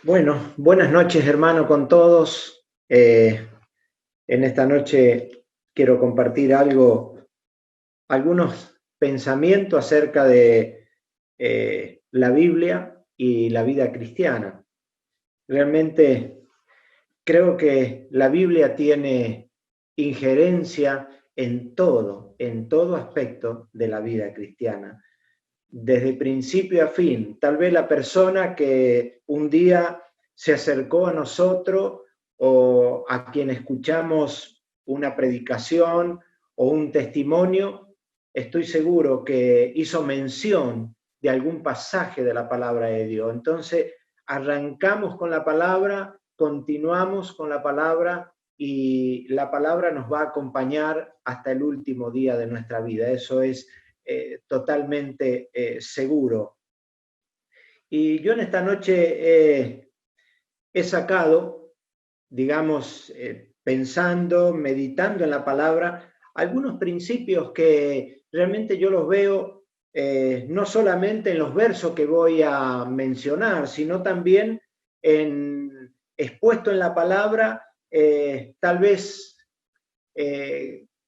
Bueno, buenas noches, hermano, con todos. En esta noche quiero compartir algunos pensamientos acerca de la Biblia y la vida cristiana. Realmente creo que la Biblia tiene injerencia en todo aspecto de la vida cristiana, desde principio a fin. Tal vez la persona que un día se acercó a nosotros o a quien escuchamos una predicación o un testimonio, estoy seguro que hizo mención de algún pasaje de la palabra de Dios. Entonces, arrancamos con la palabra, continuamos con la palabra y la palabra nos va a acompañar hasta el último día de nuestra vida. Eso es totalmente seguro. Y yo en esta noche he sacado, digamos, pensando, meditando en la palabra, algunos principios que realmente yo los veo no solamente en los versos que voy a mencionar, sino también expuesto en la palabra, tal vez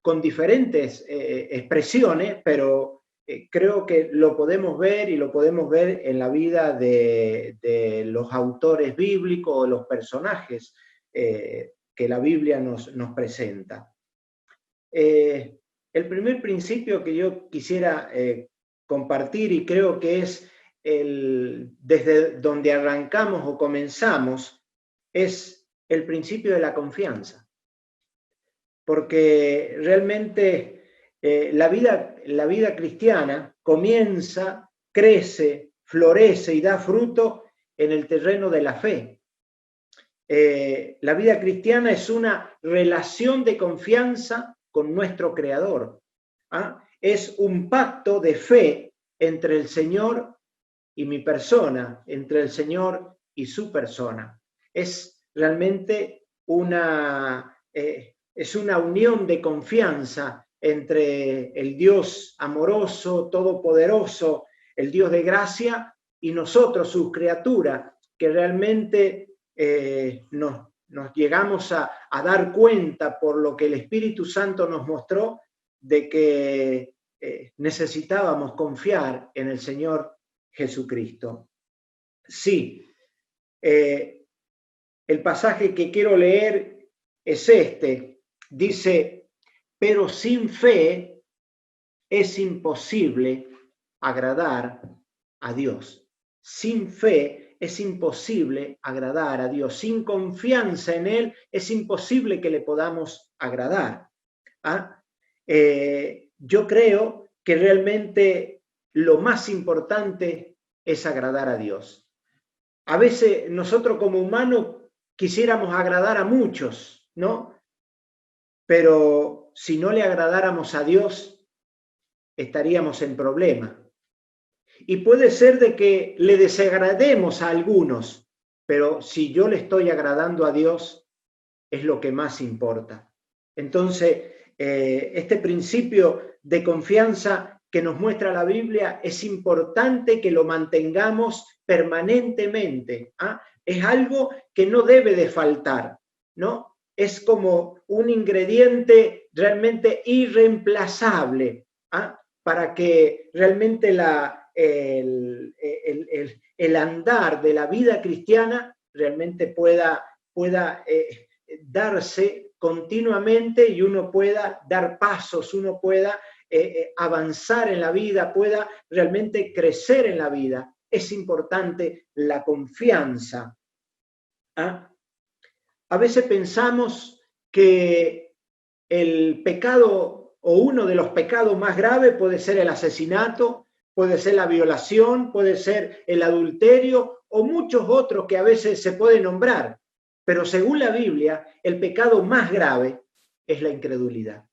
con diferentes expresiones, pero creo que lo podemos ver y lo podemos ver en la vida de los autores bíblicos o los personajes que la Biblia nos presenta. El primer principio que yo quisiera compartir, y creo que es desde donde arrancamos o comenzamos, es el principio de la confianza. Porque realmente la vida cristiana comienza, crece, florece y da fruto en el terreno de la fe. La vida cristiana es una relación de confianza con nuestro Creador. ¿Ah? Es un pacto de fe entre el Señor y mi persona, entre el Señor y su persona. Es realmente es una unión de confianza entre el Dios amoroso, todopoderoso, el Dios de gracia, y nosotros, sus criaturas, que realmente nos llegamos a dar cuenta por lo que el Espíritu Santo nos mostró de que necesitábamos confiar en el Señor Jesucristo. Sí, el pasaje que quiero leer es este. Dice, pero sin fe es imposible agradar a Dios. Sin fe es imposible agradar a Dios. Sin confianza en Él es imposible que le podamos agradar. ¿Ah? Yo creo que realmente lo más importante es agradar a Dios. A veces nosotros como humanos quisiéramos agradar a muchos, ¿no? Pero si no le agradáramos a Dios, estaríamos en problema. Y puede ser de que le desagrademos a algunos, pero si yo le estoy agradando a Dios, es lo que más importa. Entonces, este principio de confianza que nos muestra la Biblia es importante que lo mantengamos permanentemente. ¿Ah? Es algo que no debe de faltar, ¿no? Es como un ingrediente realmente irreemplazable, ¿ah? Para que realmente el andar de la vida cristiana realmente pueda darse continuamente y uno pueda dar pasos, uno pueda avanzar en la vida, pueda realmente crecer en la vida. Es importante la confianza. ¿Ah? A veces pensamos que el pecado o uno de los pecados más graves puede ser el asesinato, puede ser la violación, puede ser el adulterio o muchos otros que a veces se pueden nombrar. Pero según la Biblia, el pecado más grave es la incredulidad.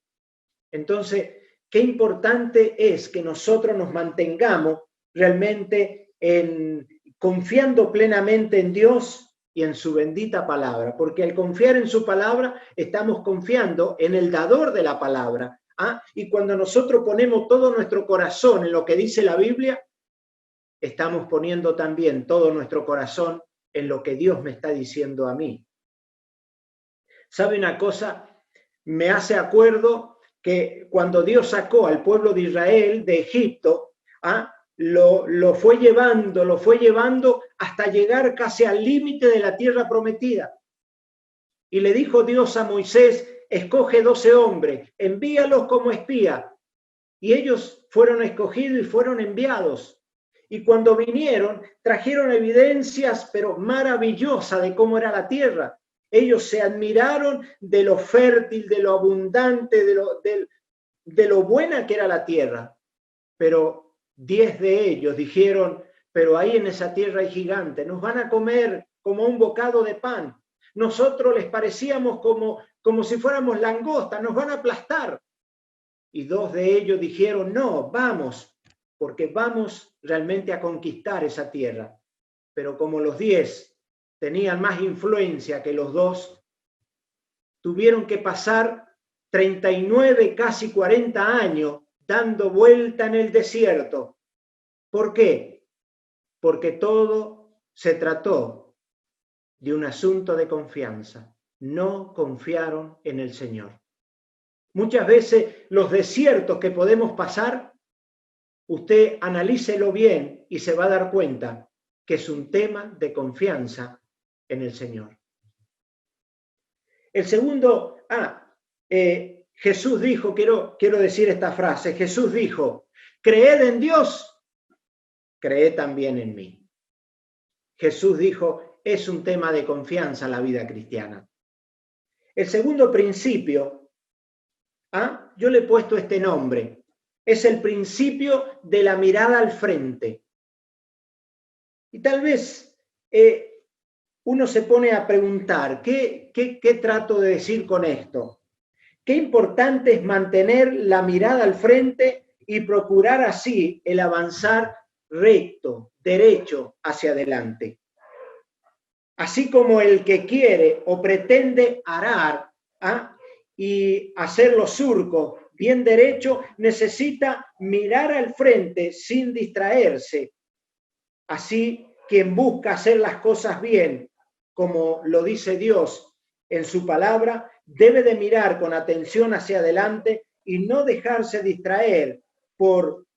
Entonces, qué importante es que nosotros nos mantengamos realmente confiando plenamente en Dios y en su bendita palabra, porque al confiar en su palabra estamos confiando en el dador de la palabra. ¿Ah? Y cuando nosotros ponemos todo nuestro corazón en lo que dice la Biblia, estamos poniendo también todo nuestro corazón en lo que Dios me está diciendo a mí. ¿Sabe una cosa? Me hace acuerdo que cuando Dios sacó al pueblo de Israel de Egipto, lo fue llevando hasta llegar casi al límite de la tierra prometida. Y le dijo Dios a Moisés, escoge 12 hombres, envíalos como espía. Y ellos fueron escogidos y fueron enviados. Y cuando vinieron, trajeron evidencias, pero maravillosas de cómo era la tierra. Ellos se admiraron de lo fértil, de lo abundante, de lo buena que era la tierra. Pero 10 de ellos dijeron, pero ahí en esa tierra hay gigantes, nos van a comer como un bocado de pan. Nosotros les parecíamos como si fuéramos langostas, nos van a aplastar. Y 2 de ellos dijeron, no, vamos, porque vamos realmente a conquistar esa tierra. Pero como los 10 tenían más influencia que los 2, tuvieron que pasar 39, casi 40 años dando vuelta en el desierto. ¿Por qué? Porque todo se trató de un asunto de confianza. No confiaron en el Señor. Muchas veces los desiertos que podemos pasar, usted analícelo bien y se va a dar cuenta que es un tema de confianza en el Señor. El segundo, Jesús dijo, quiero decir esta frase, Jesús dijo, creed en Dios, creed también en mí. Jesús dijo, es un tema de confianza la vida cristiana. El segundo principio, yo le he puesto este nombre, es el principio de la mirada al frente. Y tal vez uno se pone a preguntar, ¿qué trato de decir con esto? Qué importante es mantener la mirada al frente y procurar así el avanzar recto, derecho hacia adelante. Así como el que quiere o pretende arar y hacer los surcos bien derecho, necesita mirar al frente sin distraerse. Así, quien busca hacer las cosas bien, como lo dice Dios en su palabra, debe de mirar con atención hacia adelante y no dejarse distraer por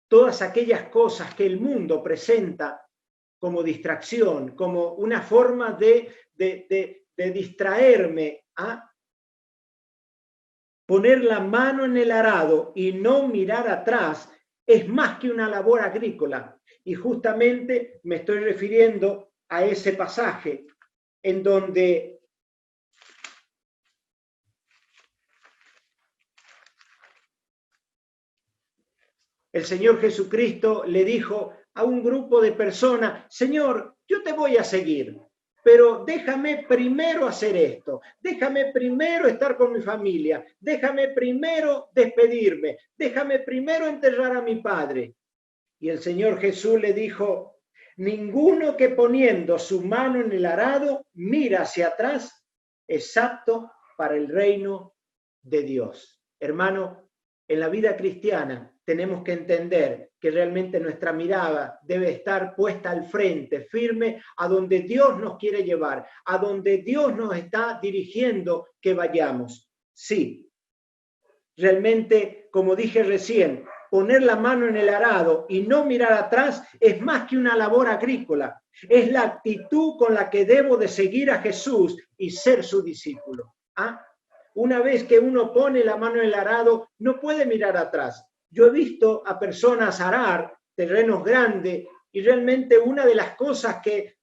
todas aquellas cosas que el mundo presenta como distracción, como una forma de distraerme. Poner la mano en el arado y no mirar atrás es más que una labor agrícola. Y justamente me estoy refiriendo a ese pasaje en donde el Señor Jesucristo le dijo a un grupo de personas, Señor, yo te voy a seguir, pero déjame primero hacer esto, déjame primero estar con mi familia, déjame primero despedirme, déjame primero enterrar a mi padre. Y el Señor Jesús le dijo, ninguno que poniendo su mano en el arado mira hacia atrás es apto para el reino de Dios. Hermano, en la vida cristiana tenemos que entender que realmente nuestra mirada debe estar puesta al frente, firme, a donde Dios nos quiere llevar, a donde Dios nos está dirigiendo que vayamos. Sí, realmente, como dije recién, poner la mano en el arado y no mirar atrás es más que una labor agrícola. Es la actitud con la que debo de seguir a Jesús y ser su discípulo. Una vez que uno pone la mano en el arado, no puede mirar atrás. Yo he visto a personas arar terrenos grandes y realmente una de las cosas que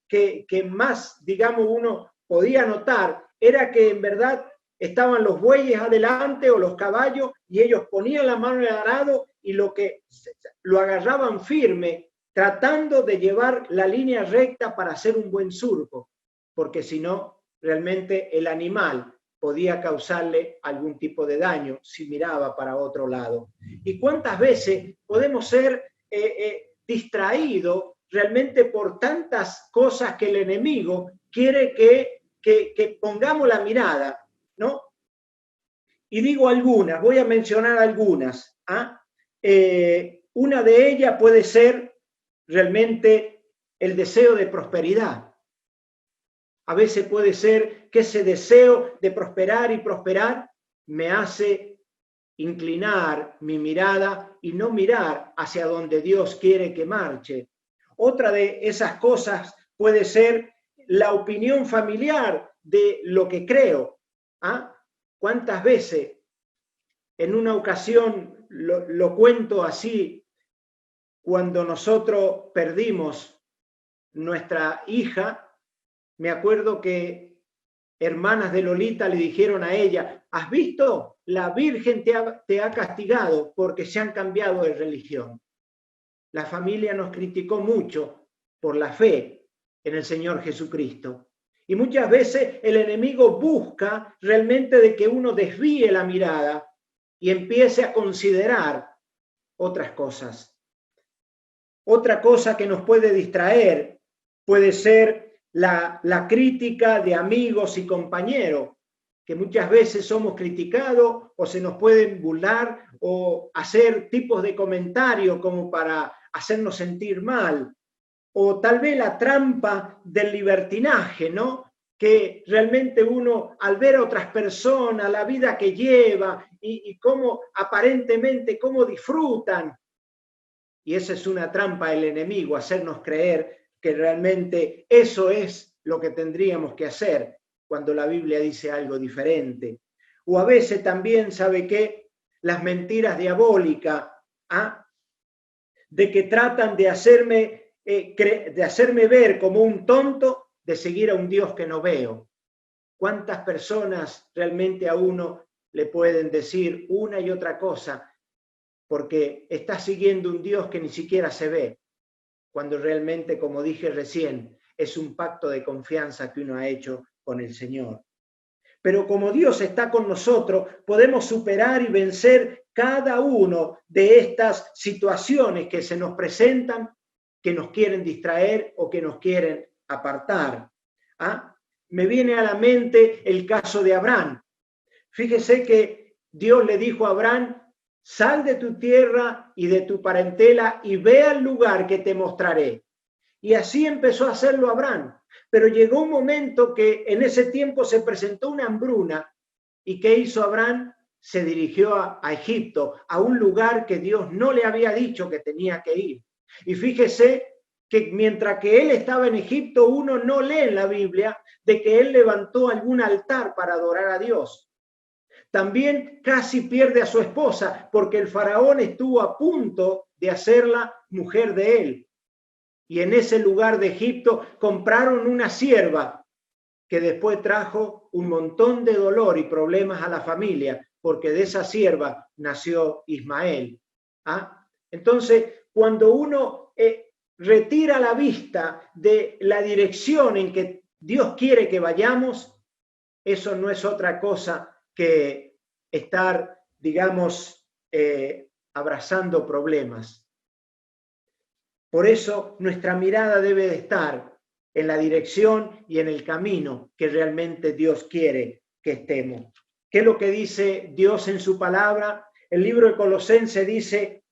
más, digamos, uno podía notar era que en verdad estaban los bueyes adelante o los caballos y ellos ponían la mano en el arado y lo agarraban firme, tratando de llevar la línea recta para hacer un buen surco, porque si no, realmente el animal podía causarle algún tipo de daño si miraba para otro lado. ¿Y cuántas veces podemos ser distraídos realmente por tantas cosas que el enemigo quiere que pongamos la mirada, ¿no? Y digo algunas, voy a mencionar algunas. Una de ellas puede ser realmente el deseo de prosperidad. A veces puede ser que ese deseo de prosperar y prosperar me hace inclinar mi mirada y no mirar hacia donde Dios quiere que marche. Otra de esas cosas puede ser la opinión familiar de lo que creo. ¿Ah? ¿Cuántas veces en una ocasión, lo cuento así, cuando nosotros perdimos nuestra hija, me acuerdo que hermanas de Lolita le dijeron a ella, ¿has visto? La Virgen te ha castigado porque se han cambiado de religión. La familia nos criticó mucho por la fe en el Señor Jesucristo. Y muchas veces el enemigo busca realmente de que uno desvíe la mirada y empiece a considerar otras cosas. Otra cosa que nos puede distraer puede ser la crítica de amigos y compañeros, que muchas veces somos criticados o se nos pueden burlar o hacer tipos de comentarios como para hacernos sentir mal. O tal vez la trampa del libertinaje, ¿no? Que realmente uno, al ver a otras personas, la vida que lleva y cómo aparentemente, cómo disfrutan, y esa es una trampa del enemigo, hacernos creer que realmente eso es lo que tendríamos que hacer cuando la Biblia dice algo diferente. O a veces también, ¿sabe qué? Las mentiras diabólicas, ¿ah? De que tratan de hacerme ver como un tonto, de seguir a un Dios que no veo. ¿Cuántas personas realmente a uno le pueden decir una y otra cosa porque está siguiendo un Dios que ni siquiera se ve, cuando realmente, como dije recién, es un pacto de confianza que uno ha hecho con el Señor? Pero como Dios está con nosotros, podemos superar y vencer cada uno de estas situaciones que se nos presentan, que nos quieren distraer o que nos quieren apartar. ¿Ah? Me viene a la mente el caso de Abraham. Fíjese que Dios le dijo a Abraham, sal de tu tierra y de tu parentela y ve al lugar que te mostraré. Y así empezó a hacerlo Abraham. Pero llegó un momento que en ese tiempo se presentó una hambruna. ¿Y qué hizo Abraham? Se dirigió a Egipto, a un lugar que Dios no le había dicho que tenía que ir. Y fíjese que mientras que él estaba en Egipto, uno no lee en la Biblia de que él levantó algún altar para adorar a Dios. También casi pierde a su esposa porque el faraón estuvo a punto de hacerla mujer de él. Y en ese lugar de Egipto compraron una sierva que después trajo un montón de dolor y problemas a la familia, porque de esa sierva nació Ismael. ¿Ah? Entonces, cuando uno retira la vista de la dirección en que Dios quiere que vayamos, eso no es otra cosa que estar, digamos, abrazando problemas. Por eso nuestra mirada debe de estar en la dirección y en el camino que realmente Dios quiere que estemos. ¿Qué es lo que dice Dios en su palabra? El libro de Colosenses dice,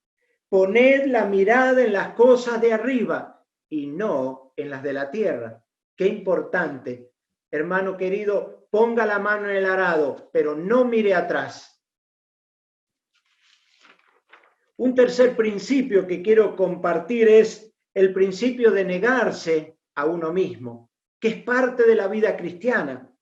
poned la mirada en las cosas de arriba y no en las de la tierra. Qué importante. Hermano querido, ponga la mano en el arado, pero no mire atrás. Un tercer principio que quiero compartir es el principio de negarse a uno mismo, que es parte de la vida cristiana.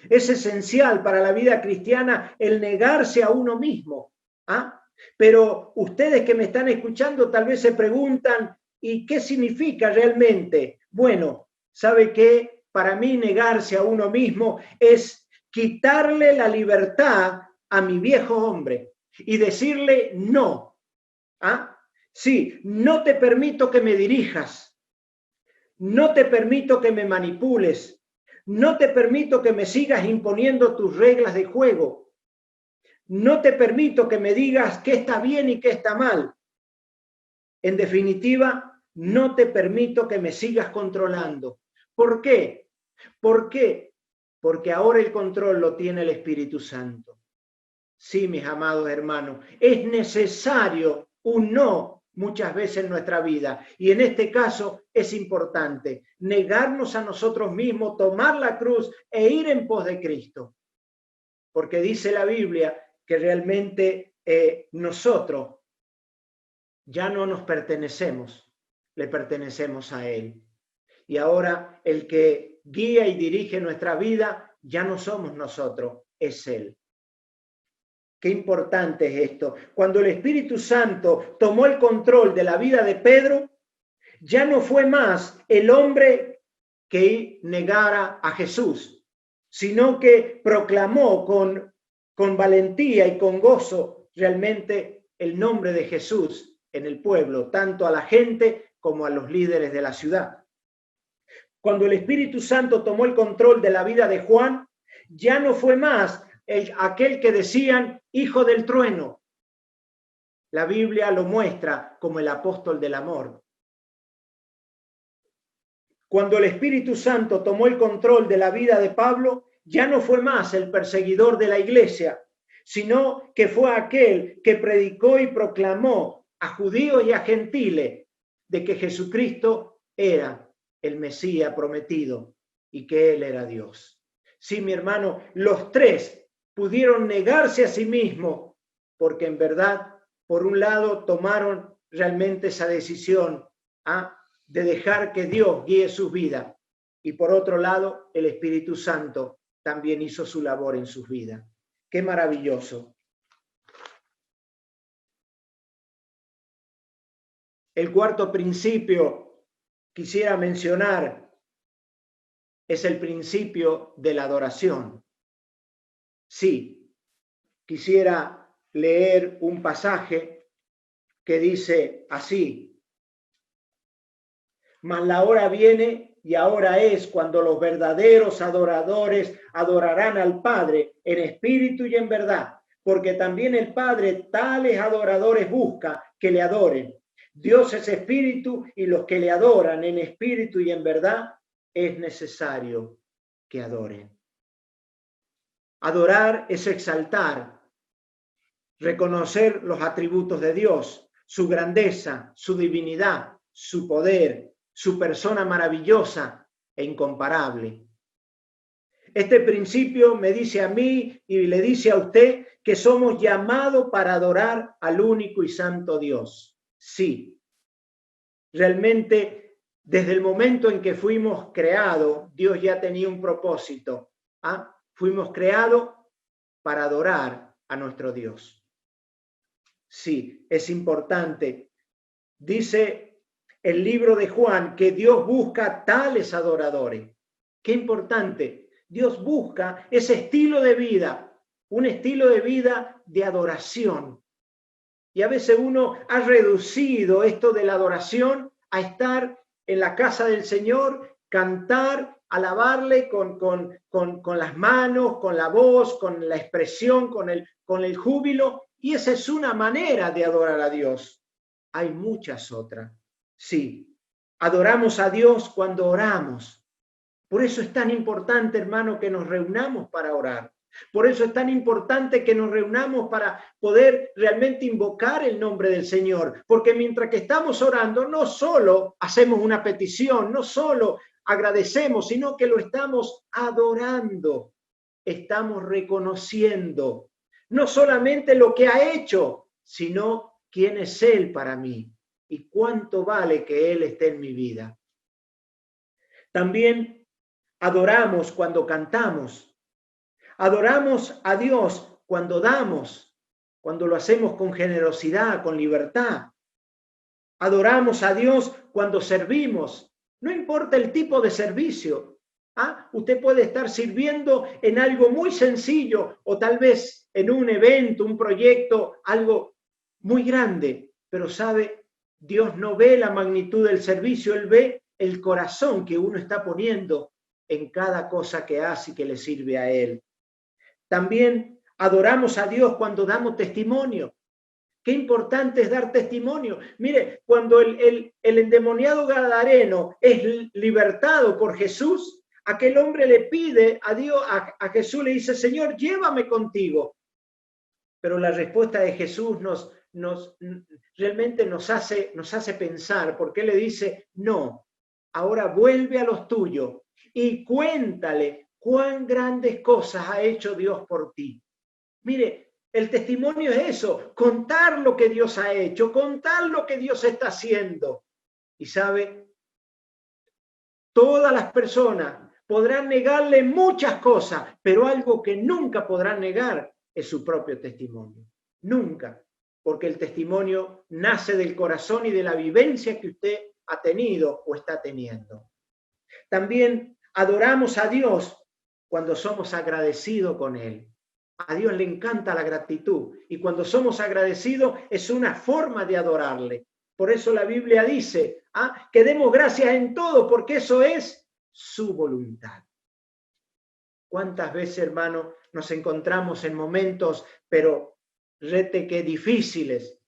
Es esencial para la vida cristiana el negarse a uno mismo. ¿Ah? Pero ustedes que me están escuchando tal vez se preguntan, ¿y qué significa realmente? Bueno, ¿sabe qué? Para mí negarse a uno mismo es quitarle la libertad a mi viejo hombre y decirle no. ¿Ah? Sí, no te permito que me dirijas, no te permito que me manipules, no te permito que me sigas imponiendo tus reglas de juego, no te permito que me digas qué está bien y qué está mal. En definitiva, no te permito que me sigas controlando. ¿Por qué? ¿Por qué? Porque ahora el control lo tiene el Espíritu Santo. Sí, mis amados hermanos, es necesario un no muchas veces en nuestra vida. Y en este caso es importante negarnos a nosotros mismos, tomar la cruz e ir en pos de Cristo. Porque dice la Biblia que realmente nosotros ya no nos pertenecemos, le pertenecemos a Él. Y ahora el que guía y dirige nuestra vida ya no somos nosotros, es Él. Qué importante es esto. Cuando el Espíritu Santo tomó el control de la vida de Pedro, ya no fue más el hombre que negara a Jesús, sino que proclamó con valentía y con gozo realmente el nombre de Jesús en el pueblo, tanto a la gente como a los líderes de la ciudad. Cuando el Espíritu Santo tomó el control de la vida de Juan, ya no fue más aquel que decían hijo del trueno. La Biblia lo muestra como el apóstol del amor. Cuando el Espíritu Santo tomó el control de la vida de Pablo, ya no fue más el perseguidor de la iglesia, sino que fue aquel que predicó y proclamó a judíos y a gentiles de que Jesucristo era el Mesías prometido y que Él era Dios. Sí, mi hermano, los tres pudieron negarse a sí mismos porque en verdad, por un lado, tomaron realmente esa decisión de dejar que Dios guíe sus vidas y por otro lado, el Espíritu Santo también hizo su labor en sus vidas. ¡Qué maravilloso! El cuarto principio quisiera mencionar es el principio de la adoración. Sí, quisiera leer un pasaje que dice así: mas la hora viene y ahora es cuando los verdaderos adoradores adorarán al Padre en espíritu y en verdad, porque también el Padre tales adoradores busca que le adoren. Dios es espíritu y los que le adoran en espíritu y en verdad es necesario que adoren. Adorar es exaltar, reconocer los atributos de Dios, su grandeza, su divinidad, su poder, su persona maravillosa e incomparable. Este principio me dice a mí y le dice a usted que somos llamados para adorar al único y santo Dios. Sí, realmente desde el momento en que fuimos creados, Dios ya tenía un propósito. Fuimos creados para adorar a nuestro Dios. Sí, es importante. Dice el libro de Juan que Dios busca tales adoradores. Qué importante. Dios busca ese estilo de vida, un estilo de vida de adoración. Y a veces uno ha reducido esto de la adoración a estar en la casa del Señor, cantar, alabarle con las manos, con la voz, con la expresión, con el júbilo. Y esa es una manera de adorar a Dios. Hay muchas otras. Sí, adoramos a Dios cuando oramos. Por eso es tan importante, hermano, que nos reunamos para orar. Por eso es tan importante que nos reunamos para poder realmente invocar el nombre del Señor. Porque mientras que estamos orando, no solo hacemos una petición, no solo agradecemos, sino que lo estamos adorando. Estamos reconociendo no solamente lo que ha hecho, sino quién es Él para mí y cuánto vale que Él esté en mi vida. También adoramos cuando cantamos. Adoramos a Dios cuando damos, cuando lo hacemos con generosidad, con libertad. Adoramos a Dios cuando servimos. No importa el tipo de servicio. Usted puede estar sirviendo en algo muy sencillo o tal vez en un evento, un proyecto, algo muy grande. Pero sabe, Dios no ve la magnitud del servicio, Él ve el corazón que uno está poniendo en cada cosa que hace y que le sirve a Él. También adoramos a Dios cuando damos testimonio. Qué importante es dar testimonio. Mire, cuando el endemoniado gadareno es libertado por Jesús, aquel hombre le pide a Dios, a Jesús le dice, Señor, llévame contigo. Pero la respuesta de Jesús realmente nos hace pensar, porque Él le dice, no, ahora vuelve a los tuyos y cuéntale cuán grandes cosas ha hecho Dios por ti. Mire, el testimonio es eso, contar lo que Dios ha hecho, contar lo que Dios está haciendo. Y sabe, todas las personas podrán negarle muchas cosas, pero algo que nunca podrán negar es su propio testimonio. Nunca, porque el testimonio nace del corazón y de la vivencia que usted ha tenido o está teniendo. También adoramos a Dios cuando somos agradecidos con Él. A Dios le encanta la gratitud y cuando somos agradecidos es una forma de adorarle. Por eso la Biblia dice que demos gracias en todo porque eso es su voluntad. ¿Cuántas veces, hermano, nos encontramos en momentos, pero rete que difíciles?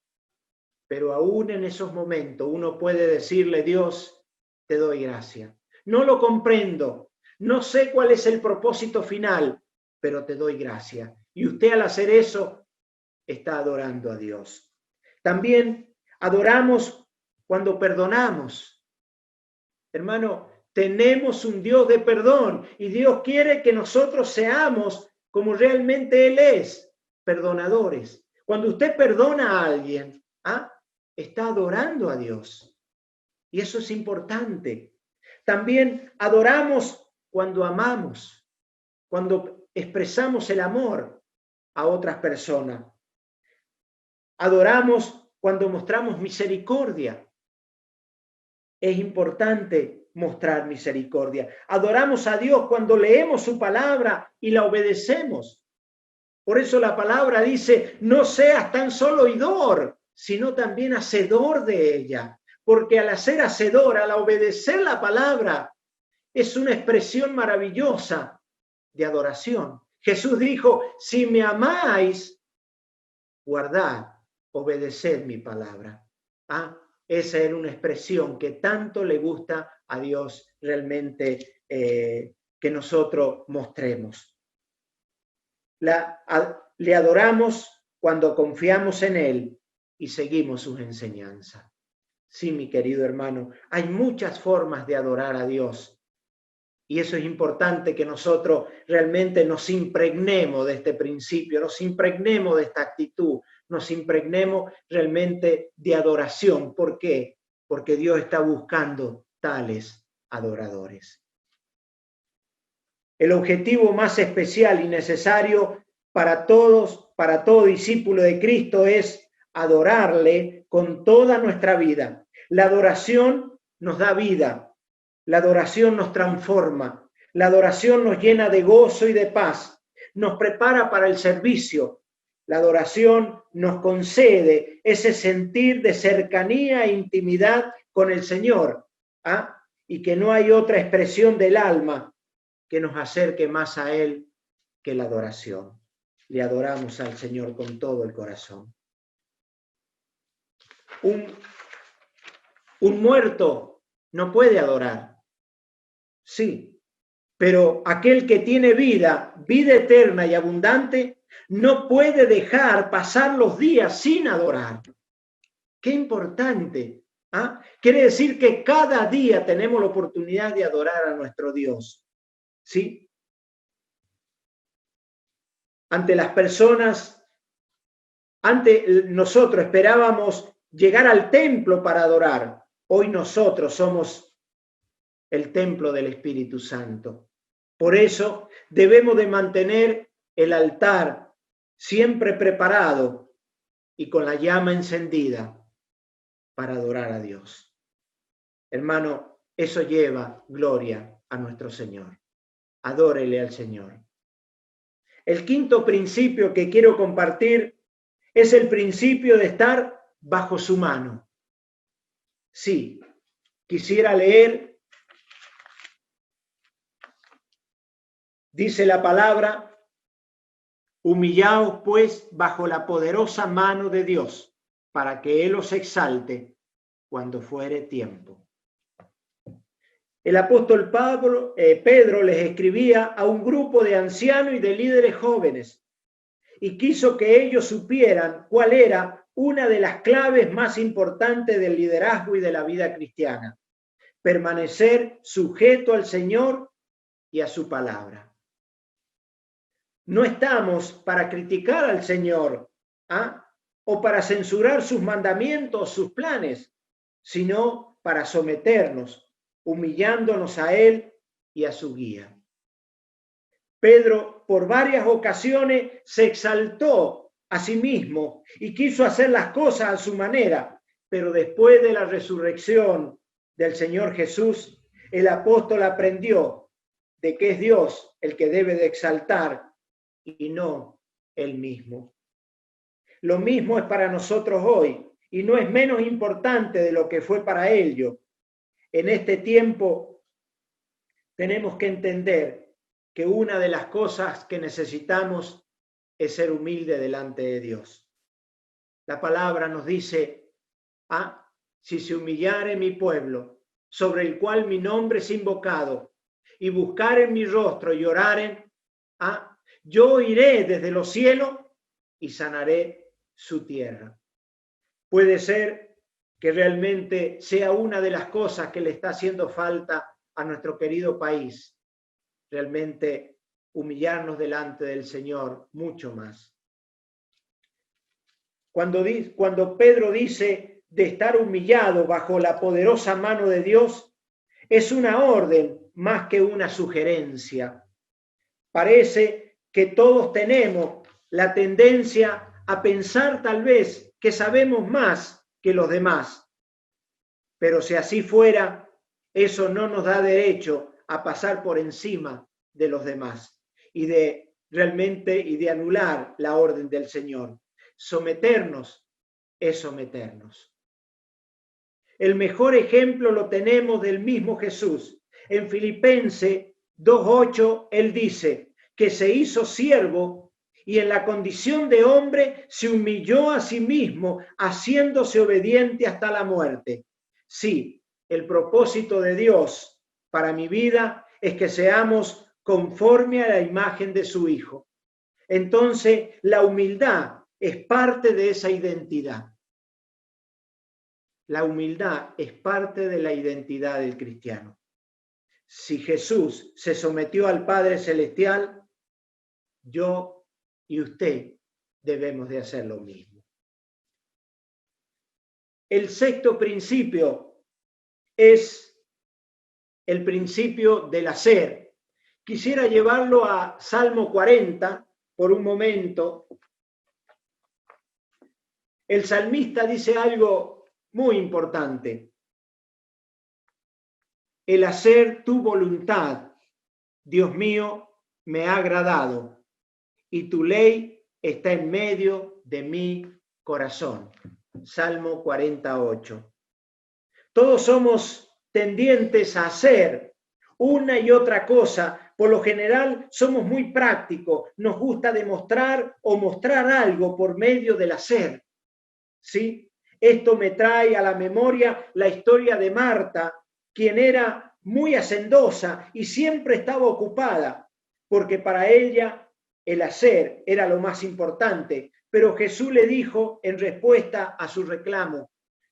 Pero aún en esos momentos uno puede decirle, Dios, te doy gracias. No lo comprendo, no sé cuál es el propósito final, pero te doy gracias. Y usted al hacer eso está adorando a Dios. También adoramos cuando perdonamos. Hermano, tenemos un Dios de perdón y Dios quiere que nosotros seamos como realmente Él es, perdonadores. Cuando usted perdona a alguien, está adorando a Dios. Y eso es importante. También adoramos cuando amamos, cuando expresamos el amor a otras personas. Adoramos cuando mostramos misericordia. Es importante mostrar misericordia. Adoramos a Dios cuando leemos su palabra y la obedecemos. Por eso la palabra dice, no seas tan solo oidor, sino también hacedor de ella. Porque al ser hacedor, al obedecer la palabra, es una expresión maravillosa de adoración. Jesús dijo, si me amáis, guardad, obedeced mi palabra. Esa era una expresión que tanto le gusta a Dios realmente que nosotros mostremos. Le adoramos cuando confiamos en Él y seguimos sus enseñanzas. Sí, mi querido hermano, hay muchas formas de adorar a Dios. Y eso es importante que nosotros realmente nos impregnemos de este principio, nos impregnemos de esta actitud, nos impregnemos realmente de adoración. ¿Por qué? Porque Dios está buscando tales adoradores. El objetivo más especial y necesario para todos, para todo discípulo de Cristo es adorarle con toda nuestra vida. La adoración nos da vida. La adoración nos transforma, la adoración nos llena de gozo y de paz, nos prepara para el servicio, la adoración nos concede ese sentir de cercanía e intimidad con el Señor, y que no hay otra expresión del alma que nos acerque más a Él que la adoración. Le adoramos al Señor con todo el corazón. Un muerto no puede adorar. Sí, pero aquel que tiene vida eterna y abundante, no puede dejar pasar los días sin adorar. Qué importante. Quiere decir que cada día tenemos la oportunidad de adorar a nuestro Dios. ¿Sí? Ante las personas, antes nosotros esperábamos llegar al templo para adorar. Hoy nosotros somos el templo del Espíritu Santo. Por eso debemos de mantener el altar siempre preparado y con la llama encendida para adorar a Dios. Hermano, eso lleva gloria a nuestro Señor. Adórele al Señor. El quinto principio que quiero compartir es el principio de estar bajo su mano. Sí, quisiera leer. Dice la palabra, humillaos pues bajo la poderosa mano de Dios, para que Él os exalte cuando fuere tiempo. El apóstol Pedro les escribía a un grupo de ancianos y de líderes jóvenes, y quiso que ellos supieran cuál era una de las claves más importantes del liderazgo y de la vida cristiana: permanecer sujeto al Señor y a su palabra. No estamos para criticar al Señor, o para censurar sus mandamientos, sus planes, sino para someternos, humillándonos a Él y a su guía. Pedro, por varias ocasiones, se exaltó a sí mismo y quiso hacer las cosas a su manera, pero después de la resurrección del Señor Jesús, el apóstol aprendió de que es Dios el que debe de exaltar y no él mismo. Lo mismo es para nosotros hoy y no es menos importante de lo que fue para ellos. En este tiempo tenemos que entender que una de las cosas que necesitamos es ser humilde delante de Dios. La palabra nos dice, si se humillare mi pueblo, sobre el cual mi nombre es invocado, y buscaren mi rostro y oraren, yo iré desde los cielos y sanaré su tierra. Puede ser que realmente sea una de las cosas que le está haciendo falta a nuestro querido país, realmente humillarnos delante del Señor mucho más. Cuando Pedro dice de estar humillado bajo la poderosa mano de Dios, es una orden más que una sugerencia. Parece que todos tenemos la tendencia a pensar tal vez que sabemos más que los demás, pero si así fuera, eso no nos da derecho a pasar por encima de los demás y de anular la orden del Señor. Someternos es someternos. El mejor ejemplo lo tenemos del mismo Jesús. En Filipenses 2:8 él dice que se hizo siervo y en la condición de hombre se humilló a sí mismo, haciéndose obediente hasta la muerte. Sí, el propósito de Dios para mi vida es que seamos conforme a la imagen de su Hijo. Entonces, la humildad es parte de esa identidad. La humildad es parte de la identidad del cristiano. Si Jesús se sometió al Padre Celestial, yo y usted debemos de hacer lo mismo. El sexto principio es el principio del hacer. Quisiera llevarlo a Salmo 40 por un momento. El salmista dice algo muy importante. El hacer tu voluntad, Dios mío, me ha agradado, y tu ley está en medio de mi corazón. Salmo 48. Todos somos tendientes a hacer una y otra cosa. Por lo general somos muy prácticos. Nos gusta demostrar o mostrar algo por medio del hacer. ¿Sí? Esto me trae a la memoria la historia de Marta, quien era muy hacendosa y siempre estaba ocupada, porque para ella el hacer era lo más importante. Pero Jesús le dijo en respuesta a su reclamo: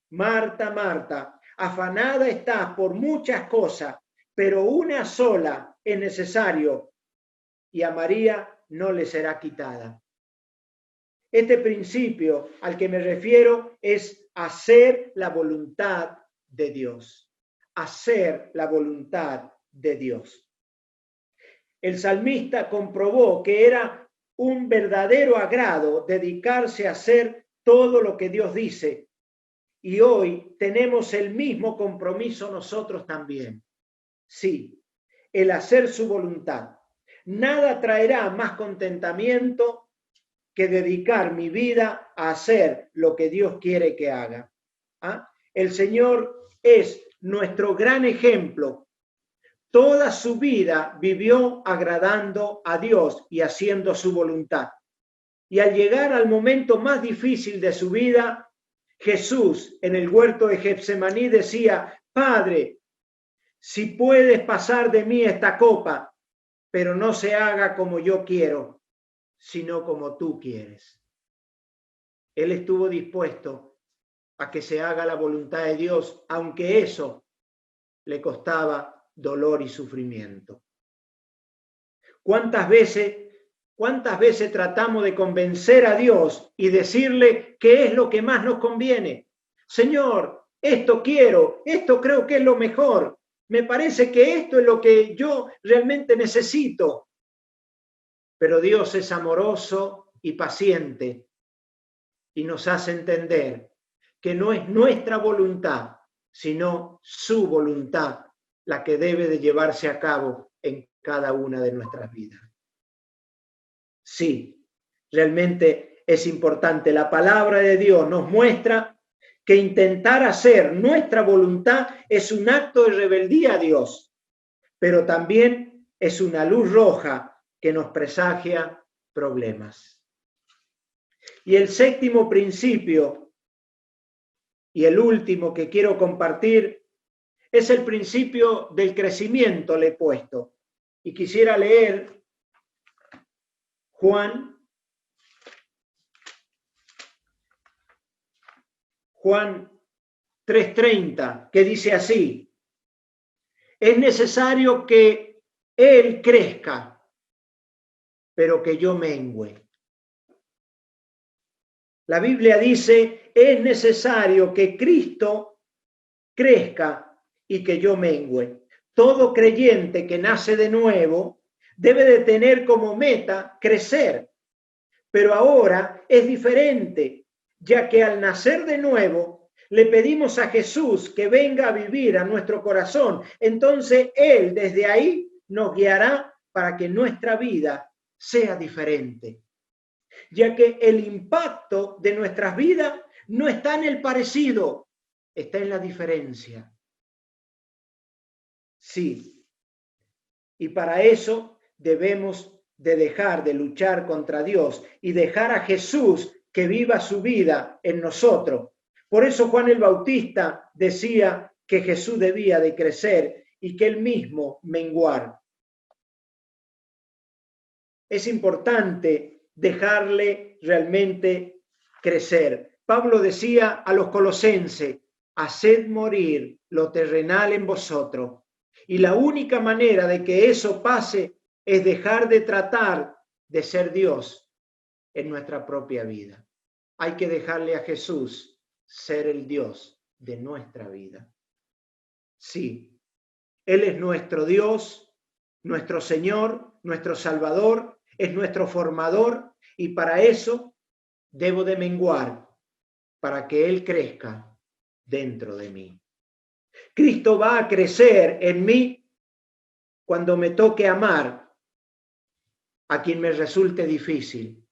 Marta, Marta, afanada estás por muchas cosas, pero una sola es necesario, y a María no le será quitada. Este principio al que me refiero es hacer la voluntad de Dios. Hacer la voluntad de Dios. El salmista comprobó que era un verdadero agrado dedicarse a hacer todo lo que Dios dice. Y hoy tenemos el mismo compromiso nosotros también. Sí, el hacer su voluntad. Nada traerá más contentamiento que dedicar mi vida a hacer lo que Dios quiere que haga. El Señor es nuestro gran ejemplo. Toda su vida vivió agradando a Dios y haciendo su voluntad. Y al llegar al momento más difícil de su vida, Jesús en el huerto de Getsemaní decía: Padre, si puedes pasar de mí esta copa, pero no se haga como yo quiero, sino como tú quieres. Él estuvo dispuesto a que se haga la voluntad de Dios, aunque eso le costaba dolor y sufrimiento. ¿Cuántas veces tratamos de convencer a Dios y decirle qué es lo que más nos conviene? Señor, esto quiero, esto creo que es lo mejor. Me parece que esto es lo que yo realmente necesito. Pero Dios es amoroso y paciente y nos hace entender que no es nuestra voluntad, sino su voluntad la que debe de llevarse a cabo en cada una de nuestras vidas. Sí, realmente es importante. La palabra de Dios nos muestra que intentar hacer nuestra voluntad es un acto de rebeldía a Dios, pero también es una luz roja que nos presagia problemas. Y el séptimo principio, y el último que quiero compartir, es el principio del crecimiento, le he puesto. Y quisiera leer Juan 3:30, que dice así: es necesario que Él crezca, pero que yo mengüe. La Biblia dice, es necesario que Cristo crezca y que yo mengüe. Todo creyente que nace de nuevo debe de tener como meta crecer, pero ahora es diferente, ya que al nacer de nuevo le pedimos a Jesús que venga a vivir a nuestro corazón. Entonces Él desde ahí nos guiará para que nuestra vida sea diferente, ya que el impacto de nuestras vidas no está en el parecido, está en la diferencia. Sí, y para eso debemos de dejar de luchar contra Dios y dejar a Jesús que viva su vida en nosotros. Por eso Juan el Bautista decía que Jesús debía de crecer y que él mismo menguar. Es importante dejarle realmente crecer. Pablo decía a los colosenses, haced morir lo terrenal en vosotros. Y la única manera de que eso pase es dejar de tratar de ser Dios en nuestra propia vida. Hay que dejarle a Jesús ser el Dios de nuestra vida. Sí, Él es nuestro Dios, nuestro Señor, nuestro Salvador, es nuestro formador, y para eso debo de menguar, para que Él crezca dentro de mí. Cristo va a crecer en mí cuando me toque amar a quien me resulte difícil.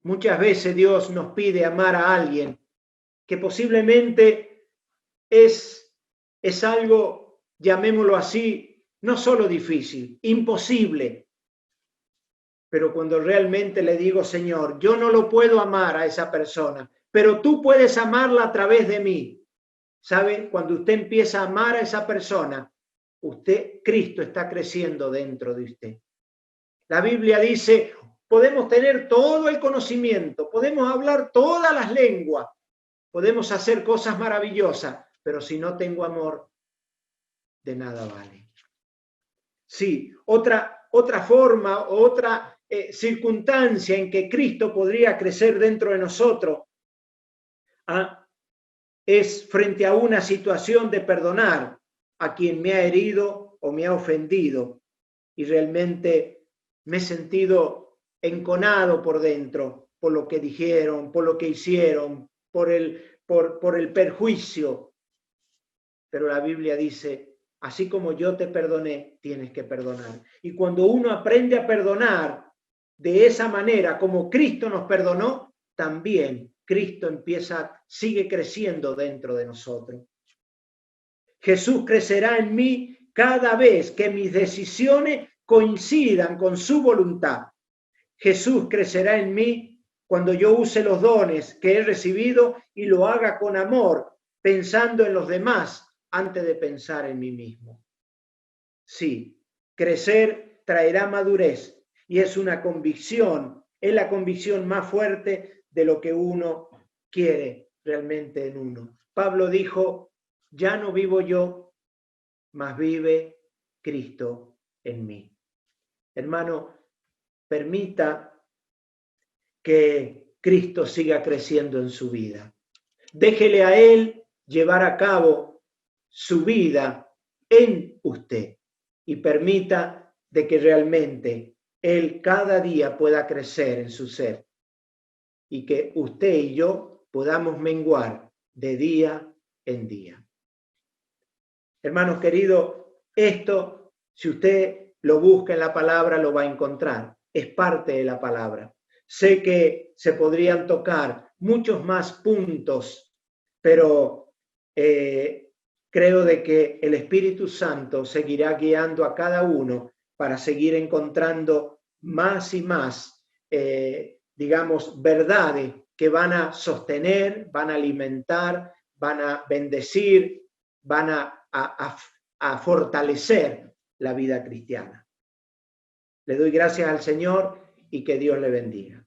Muchas veces Dios nos pide amar a alguien que posiblemente es algo, llamémoslo así, no solo difícil, imposible. Pero cuando realmente le digo, Señor, yo no lo puedo amar a esa persona, pero tú puedes amarla a través de mí. ¿Sabe? Cuando usted empieza a amar a esa persona, Cristo está creciendo dentro de usted. La Biblia dice, podemos tener todo el conocimiento, podemos hablar todas las lenguas, podemos hacer cosas maravillosas, pero si no tengo amor, de nada vale. Sí, otra forma, otra circunstancia en que Cristo podría crecer dentro de nosotros es frente a una situación de perdonar a quien me ha herido o me ha ofendido y realmente me he sentido enconado por dentro por lo que dijeron, por lo que hicieron, por el perjuicio. Pero la Biblia dice, así como yo te perdoné, tienes que perdonar. Y cuando uno aprende a perdonar de esa manera, como Cristo nos perdonó, también Cristo sigue creciendo dentro de nosotros. Jesús crecerá en mí cada vez que mis decisiones coincidan con su voluntad. Jesús crecerá en mí cuando yo use los dones que he recibido y lo haga con amor, pensando en los demás antes de pensar en mí mismo. Sí, crecer traerá madurez y es una convicción Es la convicción más fuerte de lo que uno quiere realmente en uno. Pablo dijo, ya no vivo yo, mas vive Cristo en mí. Hermano, permita que Cristo siga creciendo en su vida. Déjele a Él llevar a cabo su vida en usted y permita de que realmente Él cada día pueda crecer en su ser y que usted y yo podamos menguar de día en día. Hermanos queridos, esto, si usted lo busca en la palabra, lo va a encontrar. Es parte de la palabra. Sé que se podrían tocar muchos más puntos, pero creo de que el Espíritu Santo seguirá guiando a cada uno para seguir encontrando más y más, digamos, verdades que van a sostener, van a alimentar, van a bendecir, van a fortalecer la vida cristiana. Le doy gracias al Señor y que Dios le bendiga.